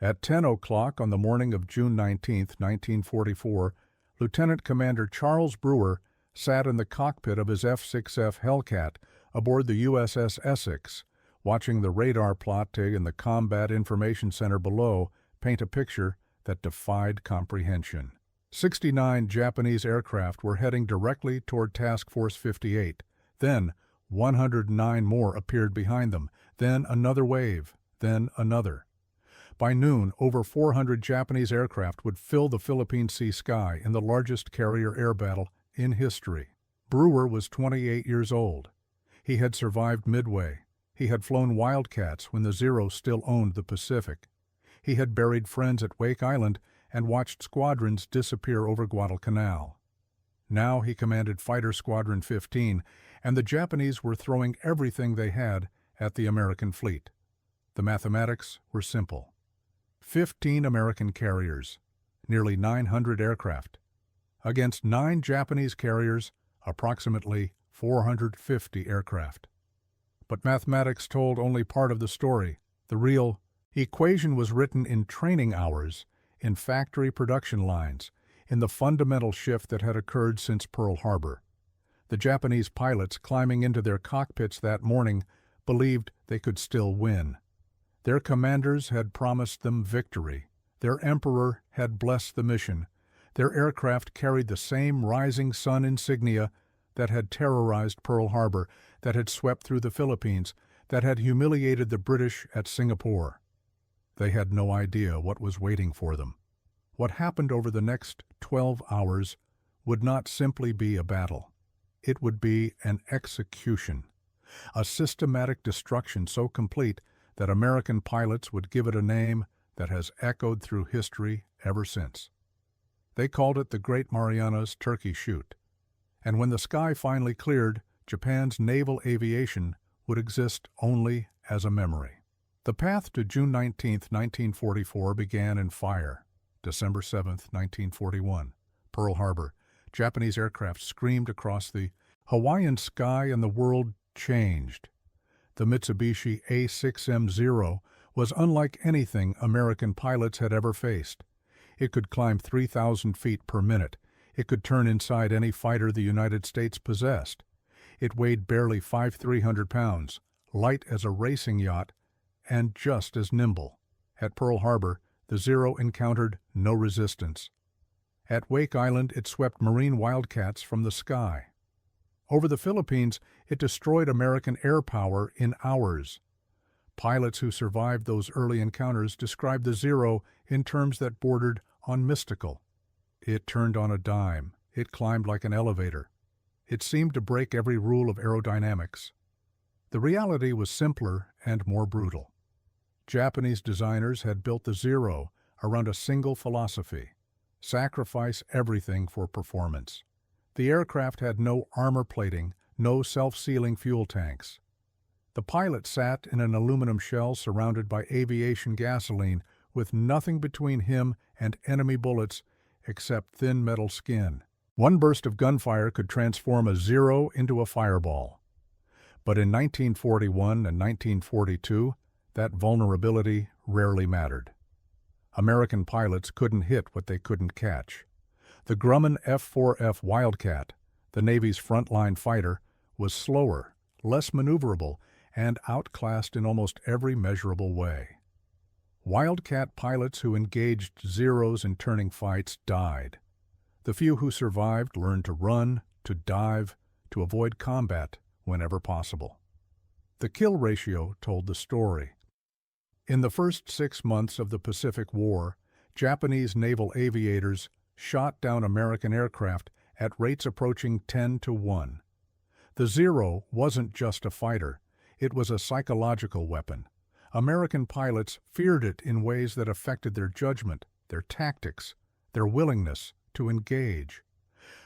At 10 o'clock on the morning of June 19, 1944, Lieutenant Commander Charles Brewer sat in the cockpit of his F6F Hellcat aboard the USS Essex, watching the radar plot in the Combat Information Center below paint a picture that defied comprehension. 69 Japanese aircraft were heading directly toward Task Force 58. Then 109 more appeared behind them, then another wave, then another. By noon, over 400 Japanese aircraft would fill the Philippine sea sky in the largest carrier air battle in history. Brewer was 28 years old. He had survived Midway. He had flown Wildcats when the Zero still owned the Pacific. He had buried friends at Wake Island and watched squadrons disappear over Guadalcanal. Now he commanded Fighter Squadron 15, and the Japanese were throwing everything they had at the American fleet. The mathematics were simple. 15 American carriers, nearly 900 aircraft, against 9 Japanese carriers, approximately 450 aircraft. But mathematics told only part of the story. The real equation was written in training hours, in factory production lines, in the fundamental shift that had occurred since Pearl Harbor. The Japanese pilots climbing into their cockpits that morning believed they could still win. Their commanders had promised them victory. Their emperor had blessed the mission. Their aircraft carried the same rising sun insignia that had terrorized Pearl Harbor, that had swept through the Philippines, that had humiliated the British at Singapore. They had no idea what was waiting for them. What happened over the next 12 hours would not simply be a battle. It would be an execution, a systematic destruction so complete that American pilots would give it a name that has echoed through history ever since. They called it the Great Marianas Turkey Shoot. And when the sky finally cleared, Japan's naval aviation would exist only as a memory. The path to June 19, 1944 began in fire. December 7, 1941, Pearl Harbor. Japanese aircraft screamed across the Hawaiian sky and the world changed. The Mitsubishi A6M0 was unlike anything American pilots had ever faced. It could climb 3,000 feet per minute. It could turn inside any fighter the United States possessed. It weighed barely 5,300 pounds, light as a racing yacht, and just as nimble. At Pearl Harbor, the Zero encountered no resistance. At Wake Island, it swept Marine Wildcats from the sky. Over the Philippines, it destroyed American air power in hours. Pilots who survived those early encounters described the Zero in terms that bordered on mystical. It turned on a dime. It climbed like an elevator. It seemed to break every rule of aerodynamics. The reality was simpler and more brutal. Japanese designers had built the Zero around a single philosophy: sacrifice everything for performance. The aircraft had no armor plating, no self-sealing fuel tanks. The pilot sat in an aluminum shell surrounded by aviation gasoline with nothing between him and enemy bullets except thin metal skin. One burst of gunfire could transform a Zero into a fireball. But in 1941 and 1942, that vulnerability rarely mattered. American pilots couldn't hit what they couldn't catch. The Grumman F4F Wildcat, the Navy's frontline fighter, was slower, less maneuverable, and outclassed in almost every measurable way. Wildcat pilots who engaged Zeros in turning fights died. The few who survived learned to run, to dive, to avoid combat whenever possible. The kill ratio told the story. In the first 6 months of the Pacific War, Japanese naval aviators shot down American aircraft at rates approaching 10-to-1. The Zero wasn't just a fighter, it was a psychological weapon. American pilots feared it in ways that affected their judgment, their tactics, their willingness to engage.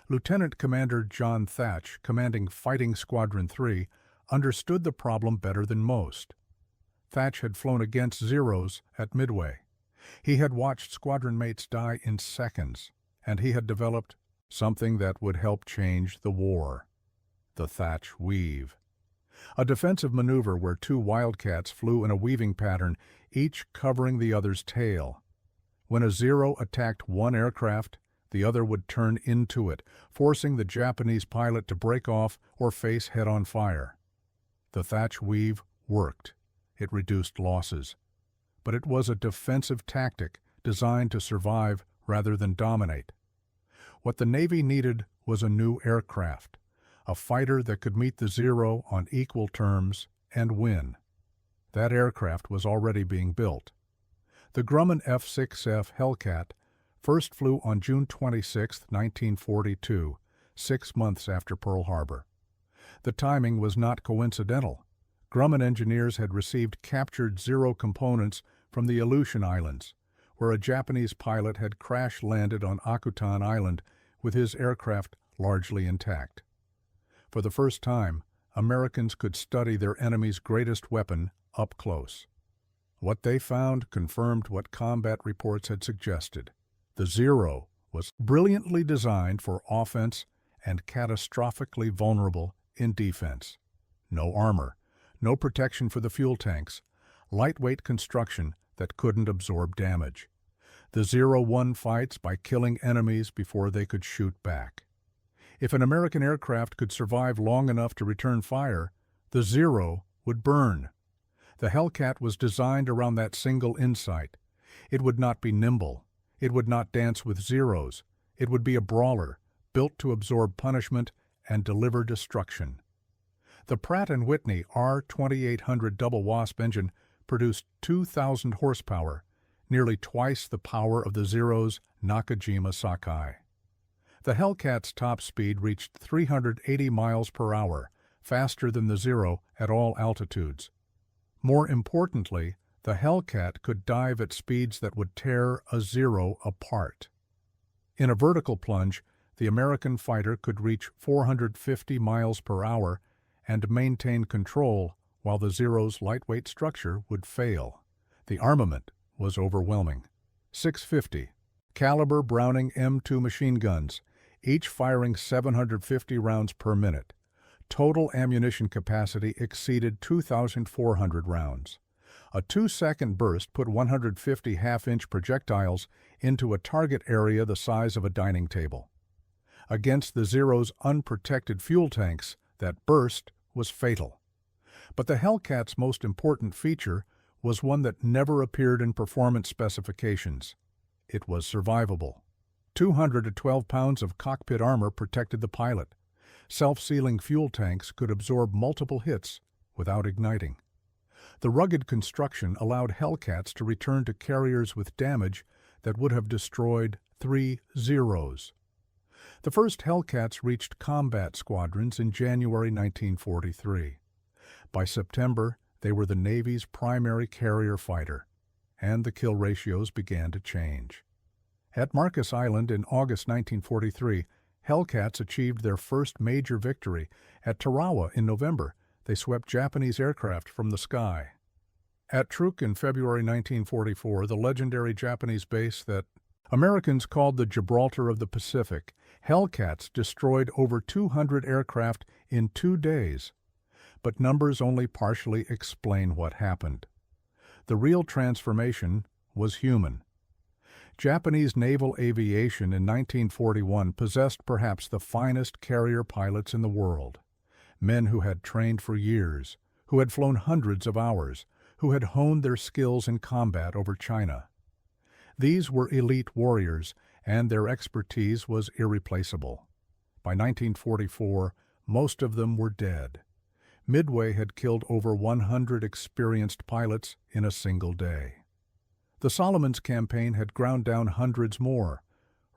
Lieutenant Commander John Thatch, commanding Fighting Squadron 3, understood the problem better than most. Thatch had flown against Zeros at Midway. He had watched squadron mates die in seconds, and he had developed something that would help change the war: the Thatch weave. A defensive maneuver where 2 Wildcats flew in a weaving pattern, each covering the other's tail. When a Zero attacked one aircraft, the other would turn into it, forcing the Japanese pilot to break off or face head-on fire. The thatch weave worked. It reduced losses. But it was a defensive tactic designed to survive rather than dominate. What the Navy needed was a new aircraft, a fighter that could meet the Zero on equal terms and win. That aircraft was already being built. The Grumman F6F Hellcat first flew on June 26, 1942, 6 months after Pearl Harbor. The timing was not coincidental. Grumman engineers had received captured Zero components from the Aleutian Islands, where a Japanese pilot had crash-landed on Akutan Island with his aircraft largely intact. For the first time, Americans could study their enemy's greatest weapon up close. What they found confirmed what combat reports had suggested. The Zero was brilliantly designed for offense and catastrophically vulnerable in defense. No armor, no protection for the fuel tanks, lightweight construction that couldn't absorb damage. The Zero won fights by killing enemies before they could shoot back. If an American aircraft could survive long enough to return fire, the Zero would burn. The Hellcat was designed around that single insight. It would not be nimble. It would not dance with Zeros. It would be a brawler, built to absorb punishment and deliver destruction. The Pratt & Whitney R2800 double Wasp engine produced 2,000 horsepower, nearly twice the power of the Zero's Nakajima Sakai. The Hellcat's top speed reached 380 miles per hour, faster than the Zero at all altitudes. More importantly, the Hellcat could dive at speeds that would tear a Zero apart. In a vertical plunge, the American fighter could reach 450 miles per hour and maintain control while the Zero's lightweight structure would fail. The armament was overwhelming. 650 caliber Browning M2 machine guns, each firing 750 rounds per minute. Total ammunition capacity exceeded 2,400 rounds. A 2-second burst put 150 half-inch projectiles into a target area the size of a dining table. Against the Zero's unprotected fuel tanks, that burst was fatal. But the Hellcat's most important feature was one that never appeared in performance specifications. It was survivable. 212 pounds of cockpit armor protected the pilot. Self-sealing fuel tanks could absorb multiple hits without igniting. The rugged construction allowed Hellcats to return to carriers with damage that would have destroyed 3 Zeros. The first Hellcats reached combat squadrons in January 1943. By September, they were the Navy's primary carrier fighter, and the kill ratios began to change. At Marcus Island in August 1943, Hellcats achieved their first major victory. At Tarawa in November, they swept Japanese aircraft from the sky. At Truk in February 1944, the legendary Japanese base that Americans called the Gibraltar of the Pacific, Hellcats destroyed over 200 aircraft in 2 days. But numbers only partially explain what happened. The real transformation was human. Japanese naval aviation in 1941 possessed perhaps the finest carrier pilots in the world. Men who had trained for years, who had flown hundreds of hours, who had honed their skills in combat over China. These were elite warriors, and their expertise was irreplaceable. By 1944, most of them were dead. Midway had killed over 100 experienced pilots in a single day. The Solomons campaign had ground down hundreds more.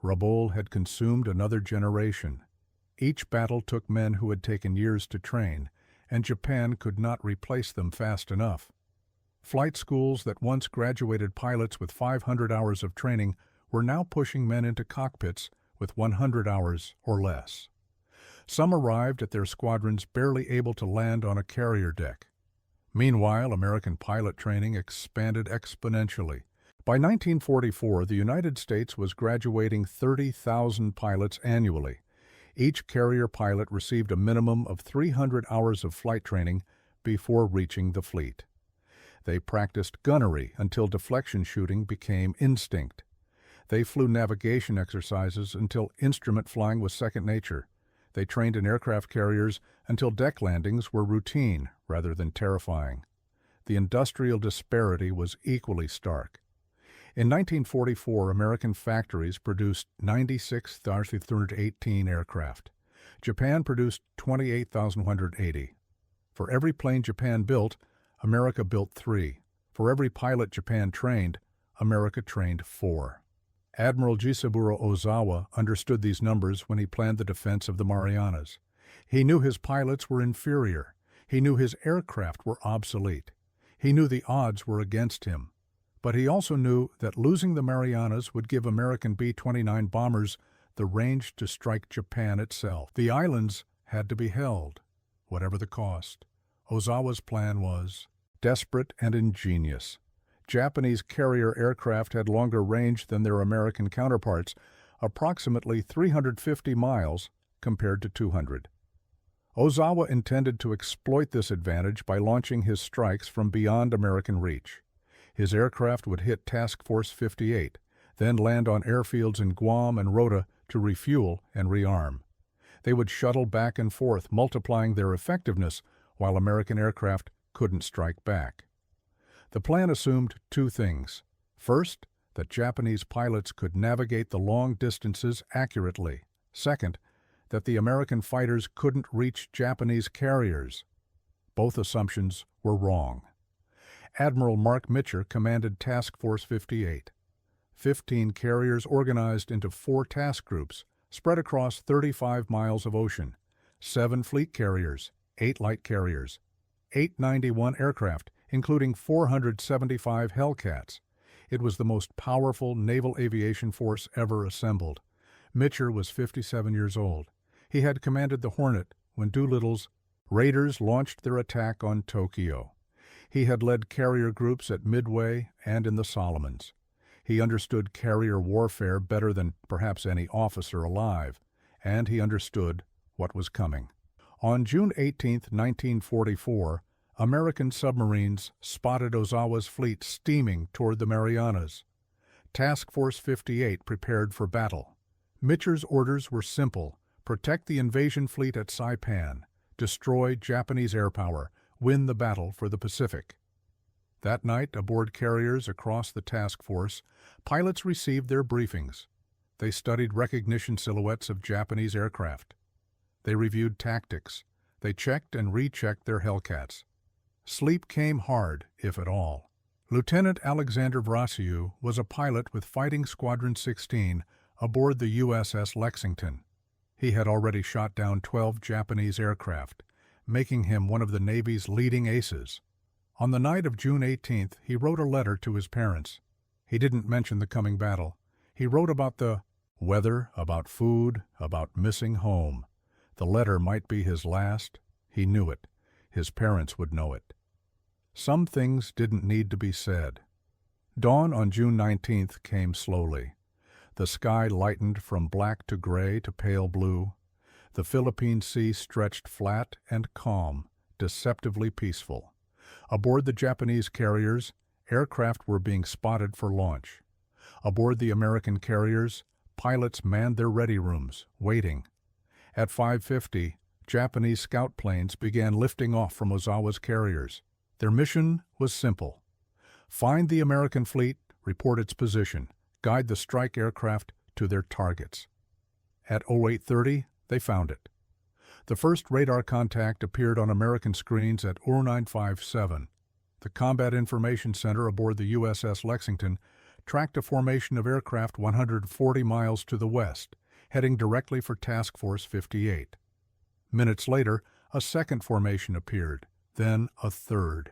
Rabaul had consumed another generation. Each battle took men who had taken years to train, and Japan could not replace them fast enough. Flight schools that once graduated pilots with 500 hours of training were now pushing men into cockpits with 100 hours or less. Some arrived at their squadrons barely able to land on a carrier deck. Meanwhile, American pilot training expanded exponentially. By 1944, the United States was graduating 30,000 pilots annually. Each carrier pilot received a minimum of 300 hours of flight training before reaching the fleet. They practiced gunnery until deflection shooting became instinct. They flew navigation exercises until instrument flying was second nature. They trained in aircraft carriers until deck landings were routine rather than terrifying. The industrial disparity was equally stark. In 1944, American factories produced 96,318 aircraft. Japan produced 28,180. For every plane Japan built, America built 3. For every pilot Japan trained, America trained 4. Admiral Jisaburo Ozawa understood these numbers when he planned the defense of the Marianas. He knew his pilots were inferior. He knew his aircraft were obsolete. He knew the odds were against him. But he also knew that losing the Marianas would give American B-29 bombers the range to strike Japan itself. The islands had to be held, whatever the cost. Ozawa's plan was desperate and ingenious. Japanese carrier aircraft had longer range than their American counterparts, approximately 350 miles compared to 200. Ozawa intended to exploit this advantage by launching his strikes from beyond American reach. His aircraft would hit Task Force 58, then land on airfields in Guam and Rota to refuel and rearm. They would shuttle back and forth, multiplying their effectiveness, while American aircraft couldn't strike back. The plan assumed 2 things. First, that Japanese pilots could navigate the long distances accurately. Second, that the American fighters couldn't reach Japanese carriers. Both assumptions were wrong. Admiral Mark Mitcher commanded Task Force 58. 15 carriers organized into 4 task groups, spread across 35 miles of ocean, 7 fleet carriers, 8 light carriers, 891 aircraft, including 475 Hellcats. It was the most powerful naval aviation force ever assembled. Mitcher was 57 years old. He had commanded the Hornet when Doolittle's raiders launched their attack on Tokyo. He had led carrier groups at Midway and in the Solomons. He understood carrier warfare better than perhaps any officer alive, and he understood what was coming. On June 18, 1944, American submarines spotted Ozawa's fleet steaming toward the Marianas. Task Force 58 prepared for battle. Mitcher's orders were simple: protect the invasion fleet at Saipan, destroy Japanese air power, win the battle for the Pacific. That night, aboard carriers across the task force, pilots received their briefings. They studied recognition silhouettes of Japanese aircraft. They reviewed tactics. They checked and rechecked their Hellcats. Sleep came hard, if at all. Lieutenant Alexander Vrasiu was a pilot with Fighting Squadron 16 aboard the USS Lexington. He had already shot down 12 Japanese aircraft, making him one of the Navy's leading aces. On the night of June 18th, he wrote a letter to his parents. He didn't mention the coming battle. He wrote about the weather, about food, about missing home. The letter might be his last. He knew it. His parents would know it. Some things didn't need to be said. Dawn on June 19th came slowly. The sky lightened from black to gray to pale blue. The Philippine Sea stretched flat and calm, deceptively peaceful. Aboard the Japanese carriers, aircraft were being spotted for launch. Aboard the American carriers, pilots manned their ready rooms, waiting. At 5:50, Japanese scout planes began lifting off from Ozawa's carriers. Their mission was simple: find the American fleet, report its position, guide the strike aircraft to their targets. At 08:30, they found it. The first radar contact appeared on American screens at 0957. The Combat Information Center aboard the USS Lexington tracked a formation of aircraft 140 miles to the west, heading directly for Task Force 58. Minutes later, a second formation appeared, then a third.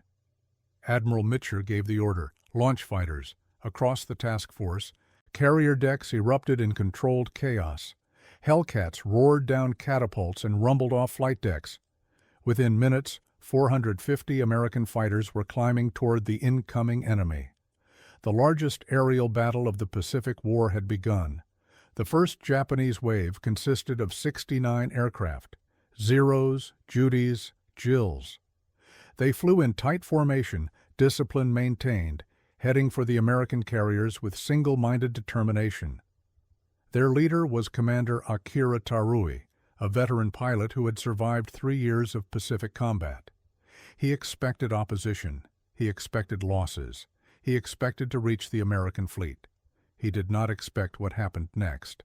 Admiral Mitcher gave the order: launch fighters. Across the task force, carrier decks erupted in controlled chaos. Hellcats roared down catapults and rumbled off flight decks. Within minutes, 450 American fighters were climbing toward the incoming enemy. The largest aerial battle of the Pacific War had begun. The first Japanese wave consisted of 69 aircraft: Zeros, Judys, Jills. They flew in tight formation, discipline maintained, heading for the American carriers with single-minded determination. Their leader was Commander Akira Tarui, a veteran pilot who had survived 3 years of Pacific combat. He expected opposition. He expected losses. He expected to reach the American fleet. He did not expect what happened next.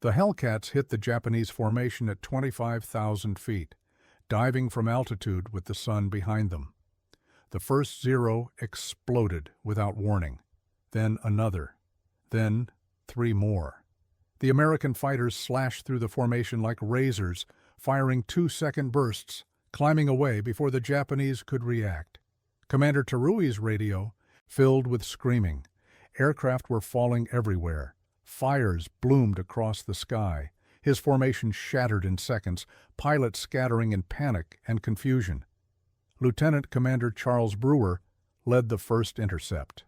The Hellcats hit the Japanese formation at 25,000 feet, diving from altitude with the sun behind them. The first zero exploded without warning, then another, then 3 more. The American fighters slashed through the formation like razors, firing 2-second bursts, climbing away before the Japanese could react. Commander Tarui's radio filled with screaming. Aircraft were falling everywhere. Fires bloomed across the sky. His formation shattered in seconds, pilots scattering in panic and confusion. Lieutenant Commander Charles Brewer led the first intercept.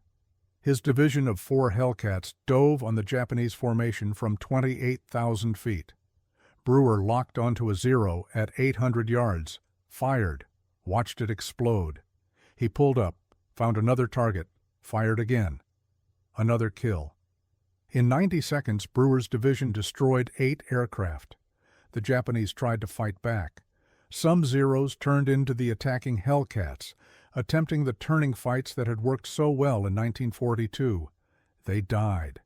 His division of 4 Hellcats dove on the Japanese formation from 28,000 feet. Brewer locked onto a zero at 800 yards, fired, watched it explode. He pulled up, found another target, fired again. Another kill. In 90 seconds, Brewer's division destroyed 8 aircraft. The Japanese tried to fight back. Some Zeros turned into the attacking Hellcats, attempting the turning fights that had worked so well in 1942. They died.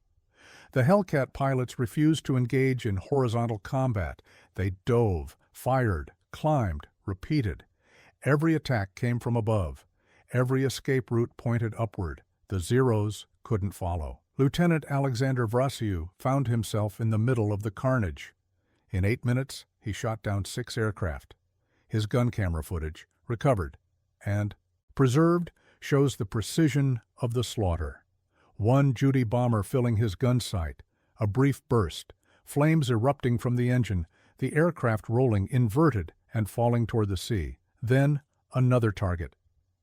The Hellcat pilots refused to engage in horizontal combat. They dove, fired, climbed, repeated. Every attack came from above. Every escape route pointed upward. The Zeros couldn't follow. Lieutenant Alexander Vrasiu found himself in the middle of the carnage. In 8 minutes, he shot down 6 aircraft. His gun camera footage, recovered and preserved, shows the precision of the slaughter. One Judy bomber filling his gun sight, a brief burst, flames erupting from the engine, the aircraft rolling inverted and falling toward the sea. Then another target,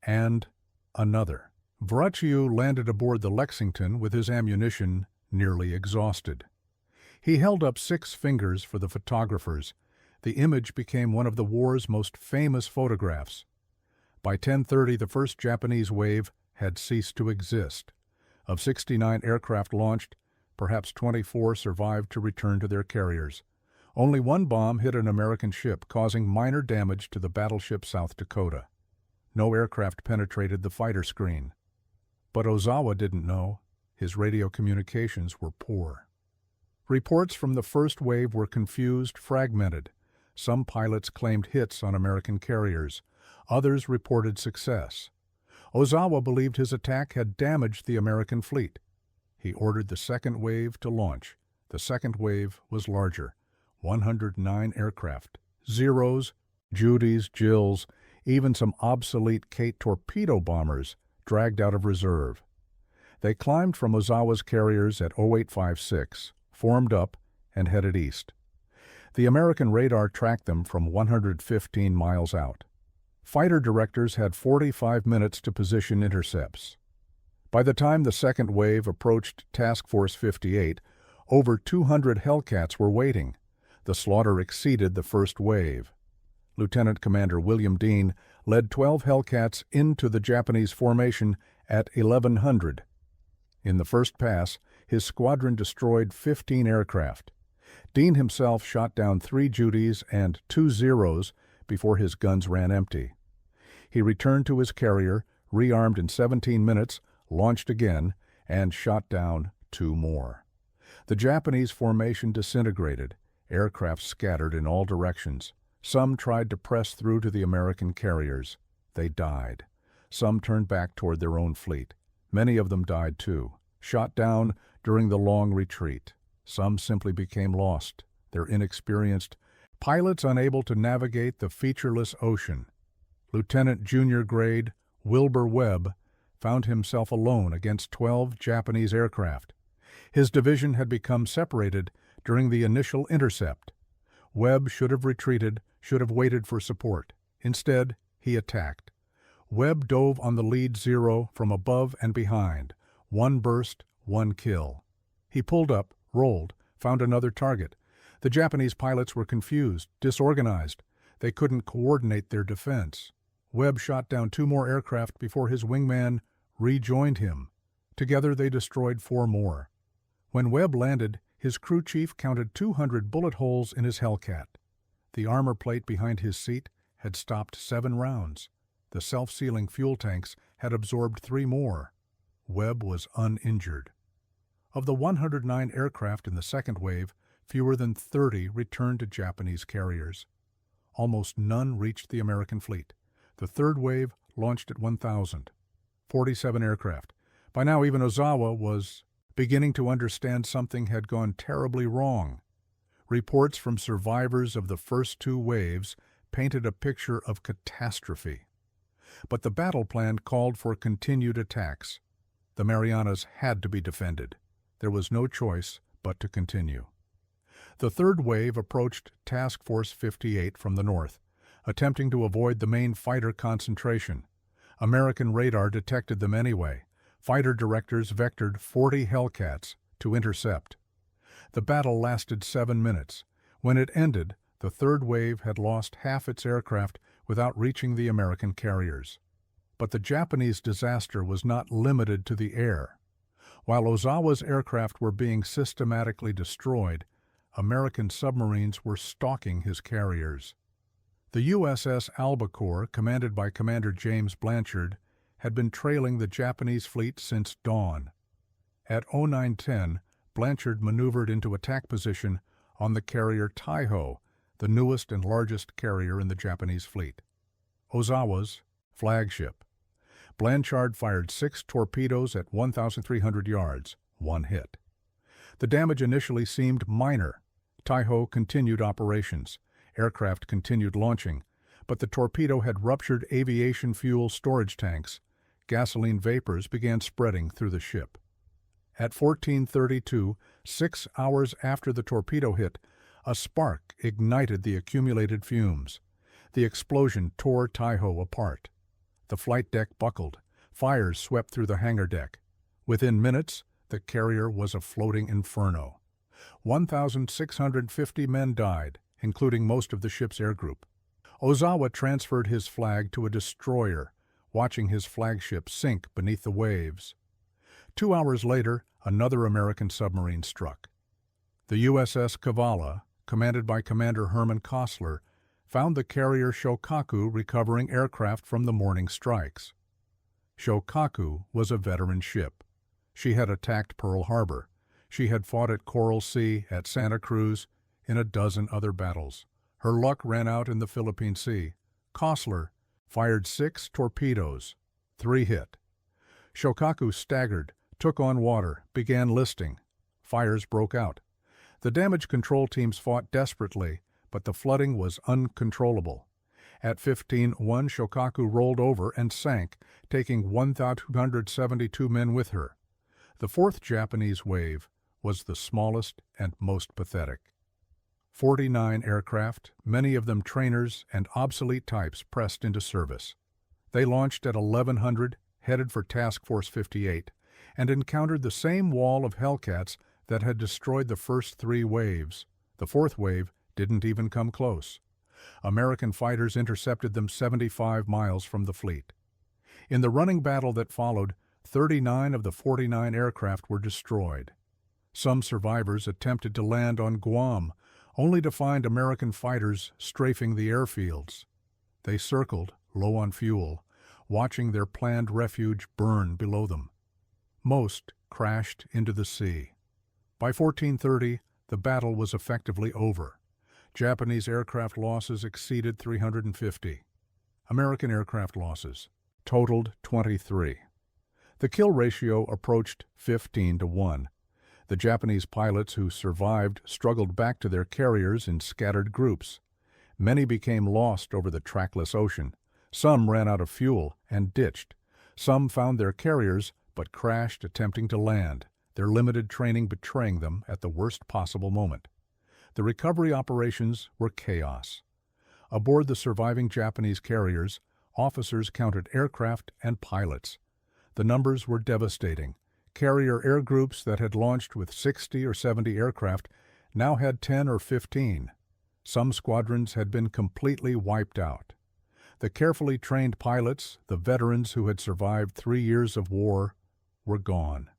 and another. Vrasiu landed aboard the Lexington with his ammunition nearly exhausted. He held up 6 fingers for the photographers. The image became one of the war's most famous photographs. By 10:30, the first Japanese wave had ceased to exist. Of 69 aircraft launched, perhaps 24 survived to return to their carriers. Only 1 bomb hit an American ship, causing minor damage to the battleship South Dakota. No aircraft penetrated the fighter screen. But Ozawa didn't know. His radio communications were poor. Reports from the first wave were confused, fragmented. Some pilots claimed hits on American carriers. Others reported success. Ozawa believed his attack had damaged the American fleet. He ordered the second wave to launch. The second wave was larger, 109 aircraft, Zeros, Judys, Jills, even some obsolete Kate torpedo bombers dragged out of reserve. They climbed from Ozawa's carriers at 0856, formed up, and headed east. The American radar tracked them from 115 miles out. Fighter directors had 45 minutes to position intercepts. By the time the second wave approached Task Force 58, over 200 Hellcats were waiting. The slaughter exceeded the first wave. Lieutenant Commander William Dean led 12 Hellcats into the Japanese formation at 1100. In the first pass, his squadron destroyed 15 aircraft. Dean himself shot down 3 Judys and 2 Zeros before his guns ran empty. He returned to his carrier, rearmed in 17 minutes, launched again, and shot down 2 more. The Japanese formation disintegrated. Aircraft scattered in all directions. Some tried to press through to the American carriers. They died. Some turned back toward their own fleet. Many of them died too, shot down during the long retreat. Some simply became lost, their inexperienced pilots unable to navigate the featureless ocean. Lieutenant Junior Grade Wilbur Webb found himself alone against 12 Japanese aircraft. His division had become separated during the initial intercept. Webb should have retreated, should have waited for support. Instead, he attacked. Webb dove on the lead Zero from above and behind. 1 burst, 1 kill. He pulled up, rolled, found another target. The Japanese pilots were confused, disorganized. They couldn't coordinate their defense. Webb shot down 2 more aircraft before his wingman rejoined him. Together they destroyed 4 more. When Webb landed, his crew chief counted 200 bullet holes in his Hellcat. The armor plate behind his seat had stopped 7 rounds. The self-sealing fuel tanks had absorbed 3 more. Webb was uninjured. Of the 109 aircraft in the second wave, fewer than 30 returned to Japanese carriers. Almost none reached the American fleet. The third wave launched at 1,000. 47 aircraft. By now even Ozawa was beginning to understand something had gone terribly wrong. Reports from survivors of the first 2 waves painted a picture of catastrophe. But the battle plan called for continued attacks. The Marianas had to be defended. There was no choice but to continue. The third wave approached Task Force 58 from the north, attempting to avoid the main fighter concentration. American radar detected them anyway. Fighter directors vectored 40 Hellcats to intercept. The battle lasted 7 minutes. When it ended, the third wave had lost half its aircraft without reaching the American carriers. But the Japanese disaster was not limited to the air. While Ozawa's aircraft were being systematically destroyed, American submarines were stalking his carriers. The USS Albacore, commanded by Commander James Blanchard, had been trailing the Japanese fleet since dawn. At 0910, Blanchard maneuvered into attack position on the carrier Taiho, the newest and largest carrier in the Japanese fleet. Ozawa's flagship. Blanchard fired 6 torpedoes at 1,300 yards, 1 hit. The damage initially seemed minor. Taiho continued operations. Aircraft continued launching, but the torpedo had ruptured aviation fuel storage tanks. Gasoline vapors began spreading through the ship. At 14:32, 6 hours after the torpedo hit, a spark ignited the accumulated fumes. The explosion tore Taiho apart. The flight deck buckled. Fires swept through the hangar deck. Within minutes, the carrier was a floating inferno. 1,650 men died, including most of the ship's air group. Ozawa transferred his flag to a destroyer, watching his flagship sink beneath the waves. 2 hours later, another American submarine struck. The USS Kavala, commanded by Commander Herman Kostler, found the carrier Shokaku recovering aircraft from the morning strikes. Shokaku was a veteran ship. She had attacked Pearl Harbor. She had fought at Coral Sea, at Santa Cruz, in a dozen other battles. Her luck ran out in the Philippine Sea. Kostler fired 6 torpedoes. 3 hit. Shokaku staggered, took on water, began listing. Fires broke out. The damage control teams fought desperately, but the flooding was uncontrollable. At 15:01, Shokaku rolled over and sank, taking 1,272 men with her. The fourth Japanese wave was the smallest and most pathetic. 49 aircraft, many of them trainers and obsolete types, pressed into service. They launched at 1100, headed for Task Force 58, and encountered the same wall of Hellcats that had destroyed the first 3 waves. The fourth wave didn't even come close. American fighters intercepted them 75 miles from the fleet. In the running battle that followed, 39 of the 49 aircraft were destroyed. Some survivors attempted to land on Guam, only to find American fighters strafing the airfields. They circled, low on fuel, watching their planned refuge burn below them. Most crashed into the sea. By 1430, the battle was effectively over. Japanese aircraft losses exceeded 350. American aircraft losses totaled 23. The kill ratio approached 15-1. The Japanese pilots who survived struggled back to their carriers in scattered groups. Many became lost over the trackless ocean. Some ran out of fuel and ditched. Some found their carriers but crashed attempting to land, their limited training betraying them at the worst possible moment. The recovery operations were chaos. Aboard the surviving Japanese carriers, officers counted aircraft and pilots. The numbers were devastating. Carrier air groups that had launched with 60 or 70 aircraft now had 10 or 15. Some squadrons had been completely wiped out. The carefully trained pilots, the veterans who had survived 3 years of war, were gone.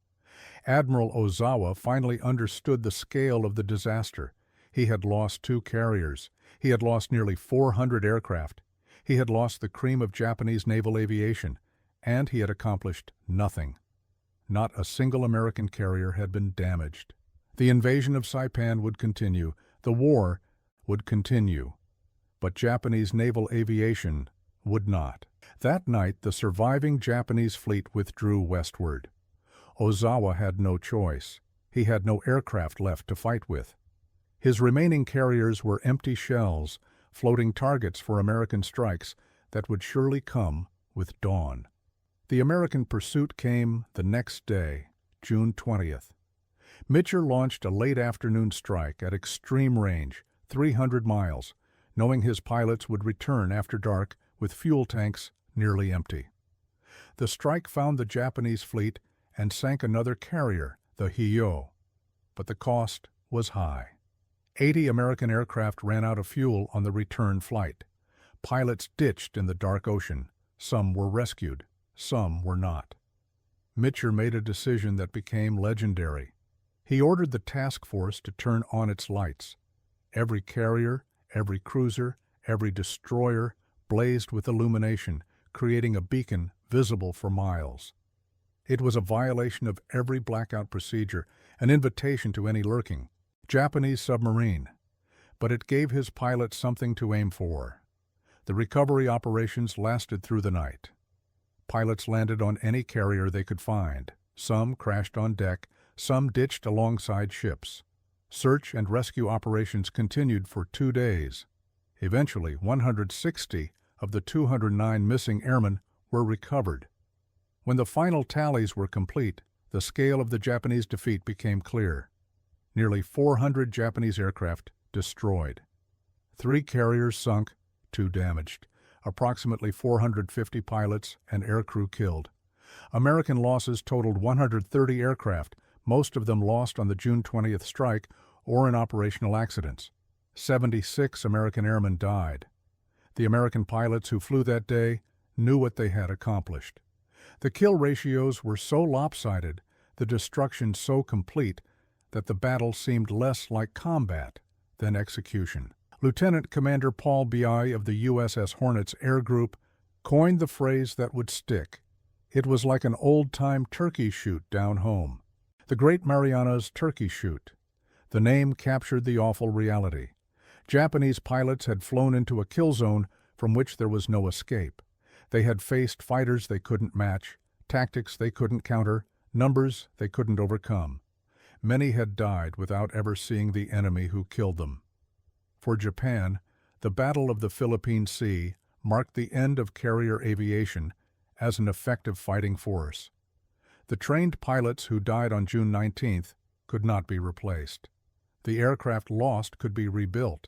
Admiral Ozawa finally understood the scale of the disaster. He had lost 2 carriers. He had lost nearly 400 aircraft. He had lost the cream of Japanese naval aviation, and he had accomplished nothing. Not a single American carrier had been damaged. The invasion of Saipan would continue. The war would continue. But Japanese naval aviation would not. That night, the surviving Japanese fleet withdrew westward. Ozawa had no choice. He had no aircraft left to fight with. His remaining carriers were empty shells, floating targets for American strikes that would surely come with dawn. The American pursuit came the next day, June 20th. Mitcher launched a late afternoon strike at extreme range, 300 miles, knowing his pilots would return after dark with fuel tanks nearly empty. The strike found the Japanese fleet and sank another carrier, the Hiyo. But the cost was high. 80 American aircraft ran out of fuel on the return flight. Pilots ditched in the dark ocean. Some were rescued, some were not. Mitcher made a decision that became legendary. He ordered the task force to turn on its lights. Every carrier, every cruiser, every destroyer blazed with illumination, creating a beacon visible for miles. It was a violation of every blackout procedure, an invitation to any lurking Japanese submarine. But it gave his pilots something to aim for. The recovery operations lasted through the night. Pilots landed on any carrier they could find. Some crashed on deck, some ditched alongside ships. Search and rescue operations continued for 2 days. Eventually, 160 of the 209 missing airmen were recovered. When the final tallies were complete, the scale of the Japanese defeat became clear. Nearly 400 Japanese aircraft destroyed. 3 carriers sunk, 2 damaged. Approximately 450 pilots and aircrew killed. American losses totaled 130 aircraft, most of them lost on the June 20th strike or in operational accidents. 76 American airmen died. The American pilots who flew that day knew what they had accomplished. The kill ratios were so lopsided, the destruction so complete, that the battle seemed less like combat than execution. Lieutenant Commander Paul Bi of the USS Hornet's Air Group coined the phrase that would stick. It was like an old-time turkey shoot down home. The Great Marianas Turkey Shoot. The name captured the awful reality. Japanese pilots had flown into a kill zone from which there was no escape. They had faced fighters they couldn't match, tactics they couldn't counter, numbers they couldn't overcome. Many had died without ever seeing the enemy who killed them. For Japan, the Battle of the Philippine Sea marked the end of carrier aviation as an effective fighting force. The trained pilots who died on June 19th could not be replaced. The aircraft lost could be rebuilt,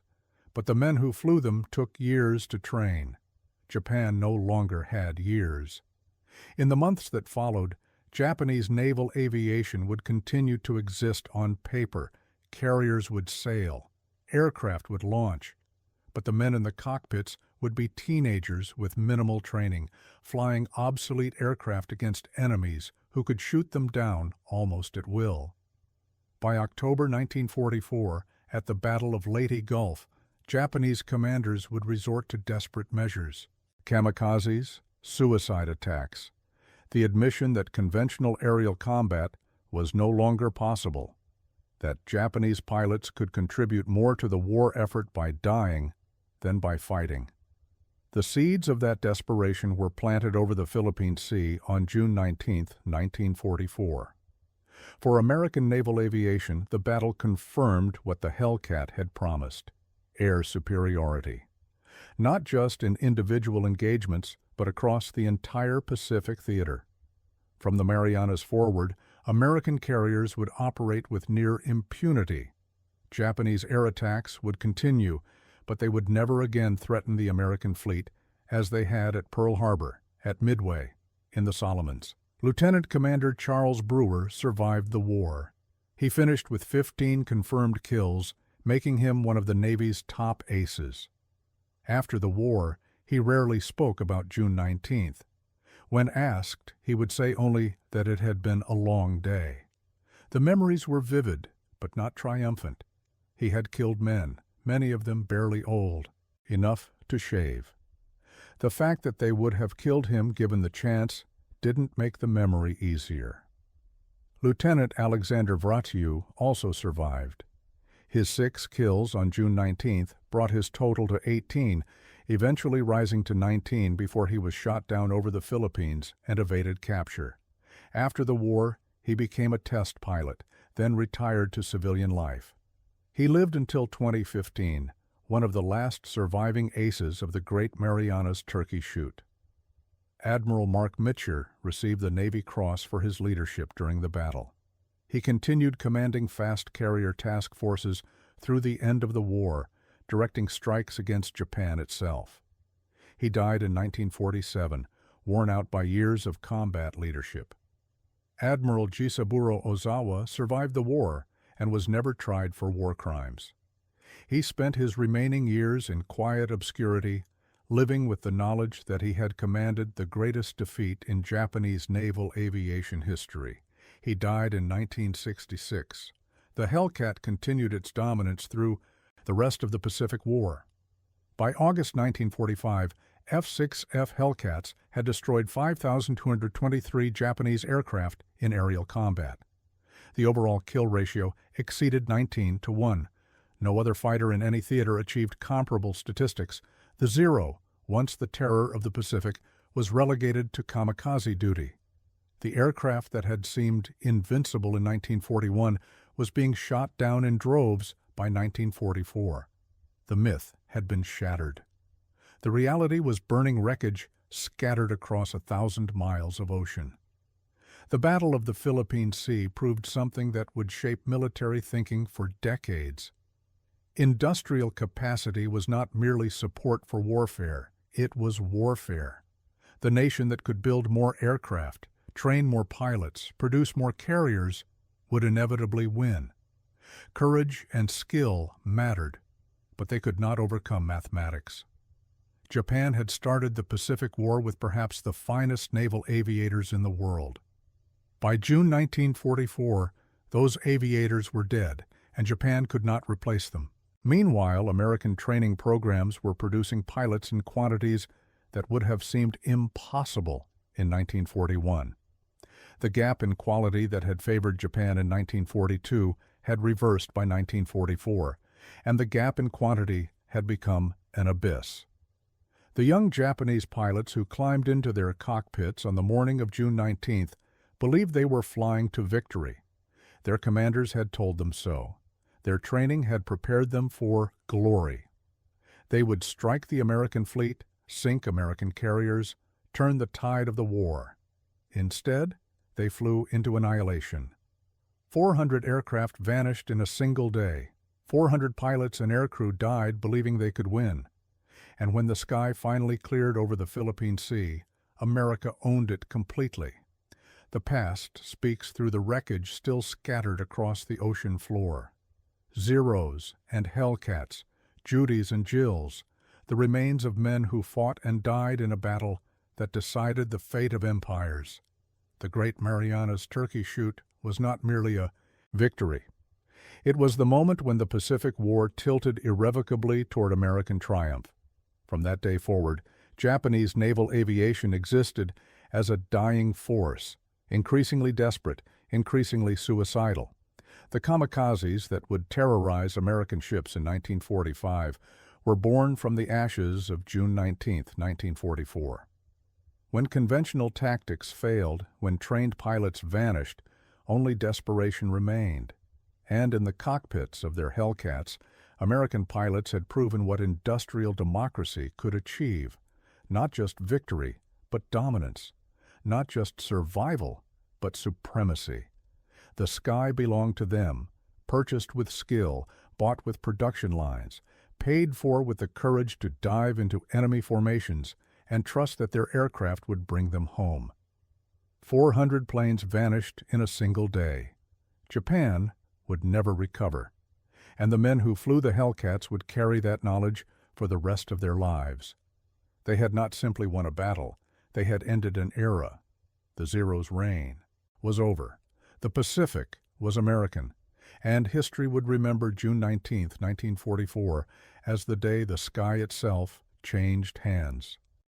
but the men who flew them took years to train. Japan no longer had years. In the months that followed, Japanese naval aviation would continue to exist on paper. Carriers would sail. Aircraft would launch. But the men in the cockpits would be teenagers with minimal training, flying obsolete aircraft against enemies who could shoot them down almost at will. By October 1944, at the Battle of Leyte Gulf, Japanese commanders would resort to desperate measures. Kamikazes, suicide attacks. The admission that conventional aerial combat was no longer possible, that Japanese pilots could contribute more to the war effort by dying than by fighting. The seeds of that desperation were planted over the Philippine Sea on June 19, 1944. For American naval aviation, the battle confirmed what the Hellcat had promised: air superiority. Not just in individual engagements, but across the entire Pacific theater. From the Marianas forward, American carriers would operate with near impunity. Japanese air attacks would continue, but they would never again threaten the American fleet as they had at Pearl Harbor, at Midway, in the Solomons. Lieutenant Commander Charles Brewer survived the war. He finished with 15 confirmed kills, making him one of the Navy's top aces. After the war, He rarely spoke about June 19th. When asked, he would say only that it had been a long day. The memories were vivid, but not triumphant. He had killed men, many of them barely old, enough to shave. The fact that they would have killed him given the chance didn't make the memory easier. Lieutenant Alexander Vratiu also survived. His 6 kills on June 19th brought his total to 18, eventually rising to 19 before he was shot down over the Philippines and evaded capture. After the war, he became a test pilot, then retired to civilian life. He lived until 2015, one of the last surviving aces of the Great Marianas Turkey Shoot. Admiral Mark Mitcher received the Navy Cross for his leadership during the battle. He continued commanding fast carrier task forces through the end of the war, directing strikes against Japan itself. He died in 1947, worn out by years of combat leadership. Admiral Jisaburo Ozawa survived the war and was never tried for war crimes. He spent his remaining years in quiet obscurity, living with the knowledge that he had commanded the greatest defeat in Japanese naval aviation history. He died in 1966. The Hellcat continued its dominance through the rest of the Pacific War. By August 1945, F6F Hellcats had destroyed 5,223 Japanese aircraft in aerial combat. The overall kill ratio exceeded 19-1. No other fighter in any theater achieved comparable statistics. The Zero, once the terror of the Pacific, was relegated to kamikaze duty. The aircraft that had seemed invincible in 1941 was being shot down in droves by 1944. The myth had been shattered. The reality was burning wreckage scattered across 1,000 miles of ocean. The Battle of the Philippine Sea proved something that would shape military thinking for decades. Industrial capacity was not merely support for warfare, it was warfare. The nation that could build more aircraft, train more pilots, produce more carriers, would inevitably win. Courage and skill mattered, but they could not overcome mathematics. Japan had started the Pacific War with perhaps the finest naval aviators in the world. By June 1944, those aviators were dead, and Japan could not replace them. Meanwhile, American training programs were producing pilots in quantities that would have seemed impossible in 1941. The gap in quality that had favored Japan in 1942 had reversed by 1944, and the gap in quantity had become an abyss. The young Japanese pilots who climbed into their cockpits on the morning of June 19th believed they were flying to victory. Their commanders had told them so. Their training had prepared them for glory. They would strike the American fleet, sink American carriers, turn the tide of the war. Instead, they flew into annihilation. 400 aircraft vanished in a single day. 400 pilots and aircrew died believing they could win. And when the sky finally cleared over the Philippine Sea, America owned it completely. The past speaks through the wreckage still scattered across the ocean floor. Zeros and Hellcats, Judys and Jills, the remains of men who fought and died in a battle that decided the fate of empires. The Great Marianas Turkey Shoot was not merely a victory. It was the moment when the Pacific War tilted irrevocably toward American triumph. From that day forward, Japanese naval aviation existed as a dying force, increasingly desperate, increasingly suicidal. The kamikazes that would terrorize American ships in 1945 were born from the ashes of June 19, 1944. When conventional tactics failed, when trained pilots vanished, only desperation remained. And in the cockpits of their Hellcats, American pilots had proven what industrial democracy could achieve. Not just victory, but dominance. Not just survival, but supremacy. The sky belonged to them, purchased with skill, bought with production lines, paid for with the courage to dive into enemy formations and trust that their aircraft would bring them home. 400 planes vanished in a single day. Japan would never recover, and the men who flew the Hellcats would carry that knowledge for the rest of their lives. They had not simply won a battle, they had ended an era. The Zero's reign was over. The Pacific was American, and history would remember June 19, 1944, as the day the sky itself changed hands.